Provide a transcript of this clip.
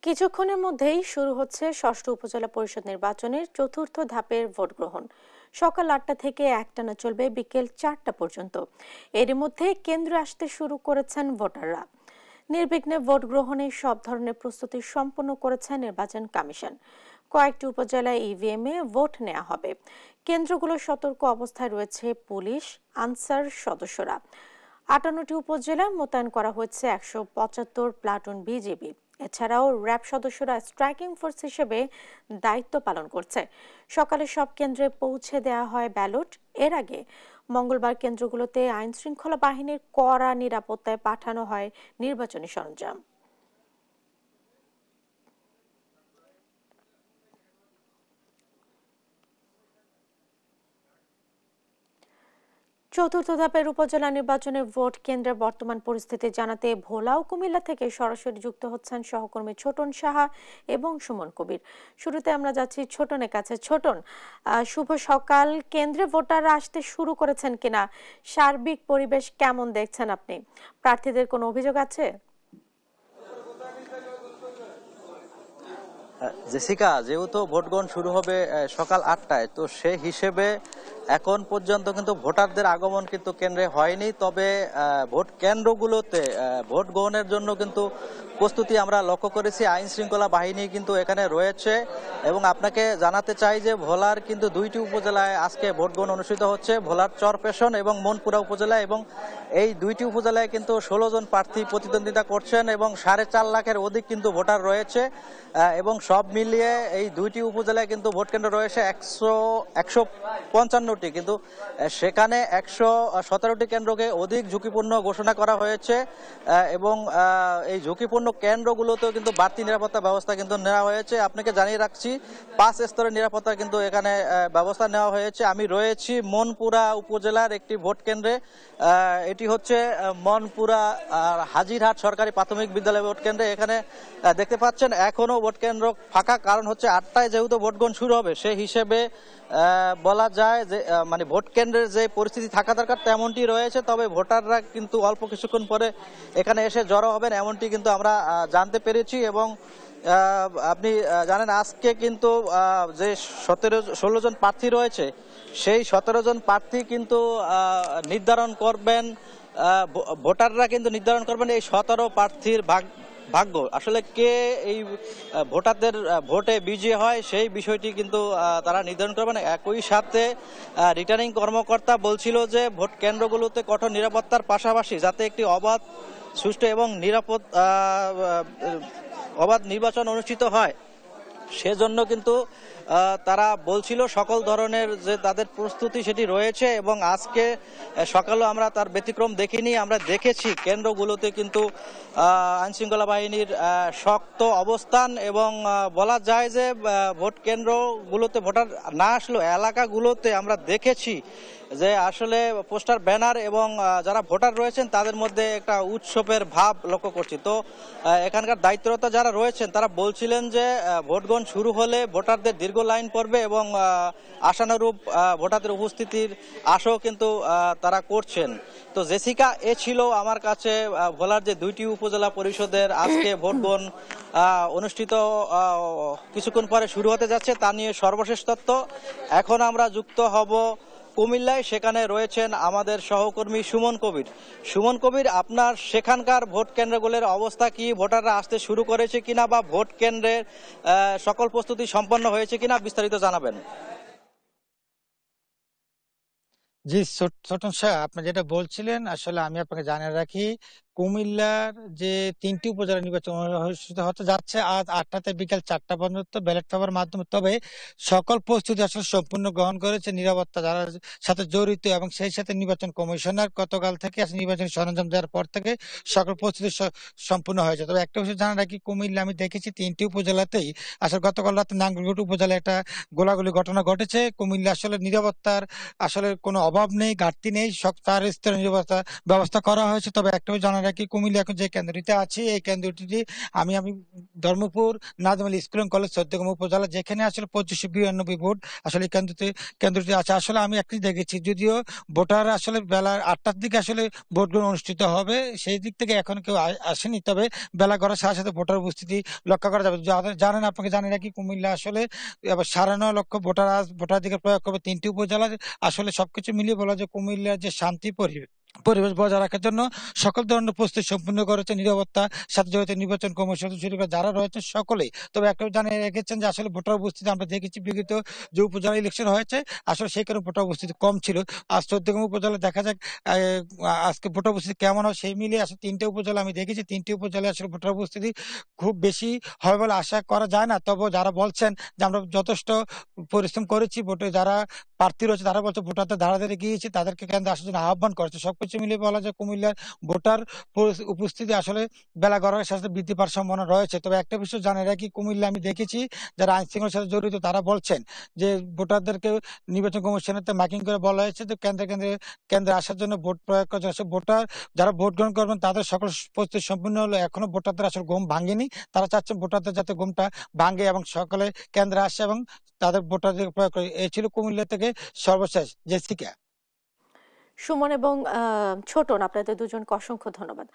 কিছুক্ষণের মধ্যেই শুরু হচ্ছে ষষ্ঠ উপজেলা পরিষদ নির্বাচনের চতুর্থ ধাপের ভোট গ্রহণ। সকাল ৮টা থেকে একটানা চলবে বিকেল ৪টা পর্যন্ত। এর মধ্যে কেন্দ্রে আসতে শুরু করেছেন ভোটাররা। নির্বিঘ্নে ভোট গ্রহণে সব ধরনের প্রস্তুতি সম্পন্ন করেছে নির্বাচন কমিশন। কয়েকটি উপজেলায় ইভিএমে ভোট নেওয়া হবে। কেন্দ্রগুলো সতর্ক অবস্থায় রয়েছে পুলিশ, আনসার সদস্যরা। ৫৮টি উপজেলায় মোতায়েন করা হয়েছে ১৭৫ প্লাটুন বিজিবি। এছাড়াও র্যাব সদস্যরা স্ট্রাইকিং ফোর্স হিসেবে দায়িত্ব পালন করছে। সকালে সব কেন্দ্রে পৌঁছে দেওয়া হয় ব্যালট। এর আগে মঙ্গলবার কেন্দ্রগুলোতে আইন শৃঙ্খলা বাহিনীর কড়া নিরাপত্তায় পাঠানো হয় নির্বাচনী সরঞ্জাম। চতুর্থ ধাপের উপজেলা নির্বাচনে ভোট কেন্দ্রের বর্তমান পরিস্থিতি জানাতে ভোলা ও কুমিল্লা থেকে সরাসরি যুক্ত হচ্ছেন সহকর্মী ছোটন সাহা এবং সুমন কবির। শুরুতে আমরা যাচ্ছি ছোটনের কাছে। ছোটন, শুভ সকাল। কেন্দ্রে ভোটাররা আসতে শুরু করেছেন কিনা, সার্বিক পরিবেশ কেমন দেখছেন আপনি? প্রার্থীদের কোনো অভিযোগ আছে? জেসিকা, যেহেতু ভোট গ্রহণ শুরু হবে সকাল ৮টায়, তো সেই হিসেবে এখন পর্যন্ত কিন্তু ভোটারদের আগমন কিন্তু কেন্দ্রে হয়নি। তবে ভোট কেন্দ্রগুলোতে ভোট গ্রহণের জন্য কিন্তু প্রস্তুতি আমরা লক্ষ্য করেছি। আইন শৃঙ্খলা বাহিনী কিন্তু এখানে রয়েছে এবং আপনাকে জানাতে চাই যে ভোলার কিন্তু দুইটি উপজেলায় আজকে ভোট গ্রহণ অনুষ্ঠিত হচ্ছে, ভোলার চরপেশন এবং মনপুরা উপজেলায়। এবং এই দুইটি উপজেলায় কিন্তু ১৬ জন প্রার্থী প্রতিদ্বন্দ্বিতা করছেন এবং ৪.৫ লাখের অধিক কিন্তু ভোটার রয়েছে। এবং সব মিলিয়ে এই দুইটি উপজেলায় কিন্তু ভোট কেন্দ্র রয়েছে ১৫৫টি, কিন্তু সেখানে ১১৭টি কেন্দ্রকে অধিক ঝুঁকিপূর্ণ ঘোষণা করা হয়েছে এবং এই ঝুঁকিপূর্ণ কেন্দ্রগুলোতেও কিন্তু বাড়তি নিরাপত্তা ব্যবস্থা কিন্তু নেওয়া হয়েছে। আপনাকে জানিয়ে রাখছি ৫ স্তরের নিরাপত্তা কিন্তু এখানে ব্যবস্থা নেওয়া হয়েছে। আমি রয়েছি মনপুরা উপজেলার একটি ভোট কেন্দ্রে। এটি হচ্ছে মনপুরা হাজিরহাট সরকারি প্রাথমিক বিদ্যালয় ভোট কেন্দ্রে। এখানে দেখতে পাচ্ছেন এখনো ভোট কেন্দ্র ফাঁকা, কারণ হচ্ছে ৮টায় যেহেতু ভোট গ্রহণ শুরু হবে, সেই হিসেবে বলা যায় যে মানে ভোট কেন্দ্রের যে পরিস্থিতি থাকা দরকার তেমনটি রয়েছে। তবে ভোটাররা কিন্তু অল্প কিছুক্ষণ পরে এখানে এসে জড়ো হবেন এমনটি কিন্তু আমরা জানতে পেরেছি। এবং আপনি জানেন আজকে কিন্তু যে ১৬ জন প্রার্থী রয়েছে, সেই ১৭ জন প্রার্থী কিন্তু নির্ধারণ করবেন, ভোটাররা কিন্তু নির্ধারণ করবেন এই ১৭ প্রার্থীর ভাগ্য। আসলে কে এই ভোটারদের ভোটে বিজয়ী হয় সেই বিষয়টি কিন্তু তারা নির্ধারণ করবেন। একই সাথে রিটার্নিং কর্মকর্তা বলছিল যে ভোট কেন্দ্রগুলোতে কঠোর নিরাপত্তার পাশাপাশি যাতে একটি অবাধ, সুষ্ঠু এবং অবাধ নির্বাচন অনুষ্ঠিত হয়, সেজন্য কিন্তু তারা বলছিল সকল ধরনের যে তাদের প্রস্তুতি সেটি রয়েছে। এবং আজকে সকালেও আমরা তার ব্যতিক্রম দেখিনি। আমরা দেখেছি কেন্দ্রগুলোতে কিন্তু আইনশৃঙ্খলা বাহিনীর শক্ত অবস্থান এবং বলা যায় যে ভোট কেন্দ্রগুলোতে ভোটার না আসলেও এলাকাগুলোতে আমরা দেখেছি যে আসলে পোস্টার, ব্যানার এবং যারা ভোটার রয়েছেন তাদের মধ্যে একটা উৎসবের ভাব লক্ষ্য করছি। তো এখানকার দায়িত্বরত যারা রয়েছেন তারা বলছিলেন যে ভোট গ্রহণ শুরু হলে ভোটারদের দীর্ঘ লাইন পড়বে এবং আশানুরূপ ভোটারদের উপস্থিতির আশাও কিন্তু তারা করছেন। তো জেসিকা, এ ছিল আমার কাছে ভোলার যে দুইটি উপজেলা পরিষদের আজকে ভোট গ্রহণ অনুষ্ঠিত কিছুক্ষণ পরে শুরু হতে যাচ্ছে তা নিয়ে সর্বশেষ তথ্য। এখন আমরা যুক্ত হব কুমিল্লায়, সেখানে রয়েছেন আমাদের সহকর্মী সুমন কবির। সুমন কবির, আপনার সেখানকার ভোট কেন্দ্রগুলোর অবস্থা কি? ভোটাররা আসতে শুরু করেছে কিনা বা ভোট কেন্দ্রের সকল প্রস্তুতি সম্পন্ন হয়েছে কিনা বিস্তারিত জানাবেন। জি, ছোটন সাহেব, আপনি যেটা বলছিলেন আসলে আমি আপনাকে জানিয়ে রাখি, কুমিল্লার যে ৩টি উপজেলা নির্বাচন অনুষ্ঠিত হতে যাচ্ছে আজ ৮টা থেকে বিকেল ৪টা পর্যন্ত ব্যালট পেপারের মাধ্যমে। তবে সকল প্রস্তুতি আসলে সম্পূর্ণ গ্রহণ করেছে নিরাপত্তা যারা সাথে জড়িত এবং সেই সাথে নির্বাচন কমিশনার গতকাল থেকে আসলে নির্বাচনী সরঞ্জাম দেওয়ার পর থেকে সকল প্রস্তুতি সম্পূর্ণ হয়েছে। তবে একটা বিষয় জানা রাখি, কুমিল্লা আমি দেখেছি ৩টি উপজেলাতেই আসলে গতকাল রাতে নাঙ্গলকোট উপজেলায় একটা গোলাগুলি ঘটনা ঘটেছে। কুমিল্লা আসলে নিরাপত্তার আসলে কোনো অভাব নেই, ঘাটতি নেই, তার স্তরে নিরাপত্তা ব্যবস্থা করা হয়েছে। তবে একটা জানা রাখি কুমিল্লা এখন যে কেন্দ্রটিতে আছি এই কেন্দ্রটি আমি আমি Dharmapur Nazmul school and college Chauddagram উপজেলা, যেখানে আসলে 2592 ভোট আসলে এই কেন্দ্রটি আছে। আসলে আমি একটি দেখেছি, যদিও ভোটার আসলে বেলা 8টার দিকে আসলে ভোট গ্রহণ অনুষ্ঠিত হবে, সেই দিক থেকে এখন কেউ আসেনি, তবে বেলা গড়ার সাথে সাথে ভোটার উপস্থিতি লক্ষ্য করা যাবে। জানেন, আপনাকে জানি রাখি কুমিল্লা আসলে এবার 9.5 লক্ষ ভোটার ভোটাধিকার প্রয়োগ করবে 3টি উপজেলা। আসলে সবকিছু মিলিয়ে বলা যায় কুমিল্লার যে শান্তি পরিবেশ বজায় রাখার জন্য সকল ধরনের প্রস্তুতি সম্পূর্ণ করেছে, নিরাপত্তা সাথে জড়িত নির্বাচন কমিশন শুরু করে যারা রয়েছে সকলেই। তবে একটা জানিয়ে রেখেছেন যে আসলে ভোটার উপস্থিতি আমরা দেখেছি বিগত যে উপজেলা ইলেকশন হয়েছে আসলে সেই কারণে ভোটার উপস্থিতি কম ছিল। আজ চৌদ্দগ্রাম উপজেলা দেখা যাক আজকে ভোটার উপস্থিতি কেমন হয়, সেই মিলিয়ে আসলে 3টে উপজেলা আমি দেখেছি, 3টি উপজেলায় আসলে ভোটার উপস্থিতি খুব বেশি হয় বলে আশা করা যায় না। তবে যারা বলছেন যে আমরা যথেষ্ট পরিশ্রম করেছি, ভোটে যারা প্রার্থী রয়েছে তারা বলছে ভোটারদের ধারা ধারে গিয়েছে, তাদেরকে কেন্দ্রে আসার জন্য আহ্বান করেছে। সবকিছু মিলিয়ে বলা যায় কুমিল্লার ভোটার উপস্থিতি আসলে বেলা গড়ার সাথে বৃদ্ধি পাওয়ার সম্ভাবনা রয়েছে। তবে একটা বিষয় জানে রাখি, কুমিল্লা আমি দেখেছি যারা আইন শৃঙ্খলার সাথে জড়িত তারা বলছেন যে ভোটারদেরকে নির্বাচন কমিশনের মাইকিং করে বলা হয়েছে যে কেন্দ্রে আসার জন্য ভোট প্রয়োগ করার জন্য ভোটার যারা ভোট গ্রহণ করবেন তাদের সকল প্রস্তুতি সম্পূর্ণ হলো। এখনো ভোটারদের আসলে ঘুম ভাঙেনি, তারা চাচ্ছেন ভোটারদের যাতে ঘুমটা ভাঙে এবং সকলে কেন্দ্রে আসে এবং তাদের ভোটাধিকার প্রয়োগ করে। এই ছিল কুমিল্লা থেকে সর্বশেষ জেসিকা। সুমন এবং ছোটন, আপনাদের দুজনকে অসংখ্য ধন্যবাদ।